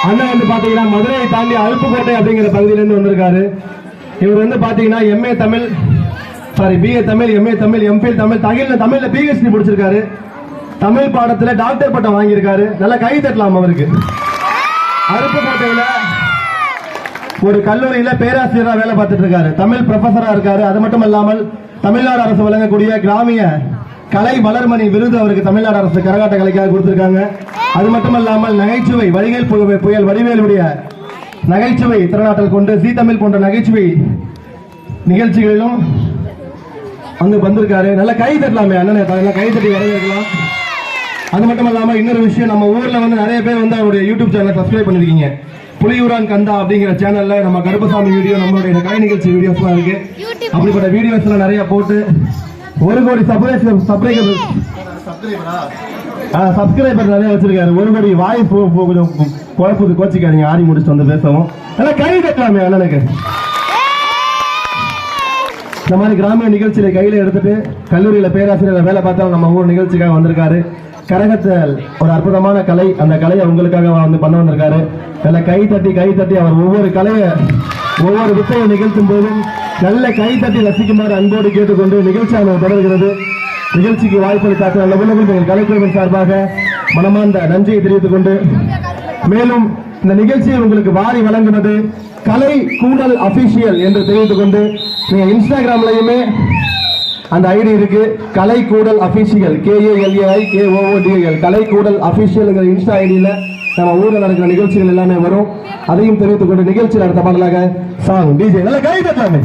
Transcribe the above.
அண்ணன் வந்து பாத்தீங்கன்னா மதுரையை தாண்டி அருப்புக்கோட்டை அப்படிங்கிற பகுதியிலிருந்து வந்திருக்காரு. இவர் வந்து பாத்தீங்கன்னா MA Tamil, BA Tamil, MA Tamil, MPhil Tamil, தமிழ்ல பிஹெச்டி முடிச்சிருக்காரு. தமிழ் பாடத்துல டாக்டர் பட்டம் வாங்கியிருக்காரு. நல்லா கை தட்டலாம் அவருக்கு. அருப்புக்கோட்டையில ஒரு கல்லூரியில பேராசிரியரா வேலை பார்த்துட்டு இருக்காரு. தமிழ் ப்ரொஃபஸரா இருக்காரு. அது மட்டும் இல்லாமல் தமிழ்நாடு அரசு வழங்கக்கூடிய கிராமிய கலை மலர்மணி விருது அவருக்கு தமிழ்நாடு அரசு கரகாட்ட கலைக்காக கொடுத்திருக்காங்க. அது மட்டுமல்லாமல் நகைச்சுவை வடிவேல் புயல் வடிவேலுடைய நகைச்சுவை திறனாற்றல் கொண்டு ஜீ தமிழ் போன்ற நகைச்சுவை நிகழ்ச்சிகளிலும் அங்கு வந்திருக்காரு. நல்ல கை தட்டலாமே அண்ணனை, கை தட்டி வரவேற்கலாம். அது மட்டும் இல்லாம இன்னொரு விஷயம், நம்ம ஊர்ல வந்து நிறைய பேர் வந்து அவருடைய யூடியூப் சேனலை சப்ஸ்கிரைப் பண்ணிருக்கீங்க. புலியூரான் கந்தா அப்படிங்கிற சேனல்ல நம்ம கருப்பசாமி வீடியோ, நம்மளுடைய கலை நிகழ்ச்சி வீடியோஸ் எல்லாம் இருக்கு. அப்படிப்பட்ட வீடியோஸ் எல்லாம் நிறைய போட்டு 1 கோடி சப்ஸ்கிரைபர் நிறைய வச்சிருக்காரு. 1 கோடி வாய்ஸ் கொஞ்சம் குழப்பது, கோச்சிக்காதீங்க. ஆடி முடிச்சுட்டு வந்து பேசவும். நல்லா கை தட்டலாமே அண்ணனுக்கு. இந்த மாதிரி கிராமிய நிகழ்ச்சியில கையில எடுத்துட்டு கல்லூரியில பேராசிரியர் வேலை பார்த்தாலும் நம்ம ஊர் நிகழ்ச்சிக்காக வந்திருக்காரு. கரகத்தில் ஒரு அற்புதமான கலை, அந்த கலையை உங்களுக்காக வந்து பண்ண வந்திருக்காரு. நல்ல கை தட்டி அவர் ஒவ்வொரு வித்தையை நிகழ்த்தும் போதும் நல்ல கை தட்டி ரசிக்குமாறு அன்போடு கேட்டுக்கொண்டு நிகழ்ச்சியாக தொடர்கிறது. நிகழ்ச்சிக்கு வாய்ப்பளித்தாக்க நல்ல உலகில் கலைக்குழுவின் சார்பாக மனமார்ந்த நன்றியை தெரிவித்துக் கொண்டு, மேலும் இந்த நிகழ்ச்சியை உங்களுக்கு வாரி வழங்குவது கலை கூடல் அபிஷியல் என்று தெரிவித்துக் கொண்டு, நீங்க இன்ஸ்டாகிராம்லயுமே அந்த ஐடி இருக்கு, கலை கூடல் அபிஷியல், KALAIKOODL, கலை கூடல் அபிஷியல் இன்ஸ்டா ஐடியில நம்ம ஊரில் நடக்கிற நிகழ்ச்சிகள் எல்லாமே வரும். அதையும் தெரிவித்துக் கொண்டு நிகழ்ச்சியில் அடுத்த பாடலாக சாங் டிஜே நல்ல கை தட்டலாமே.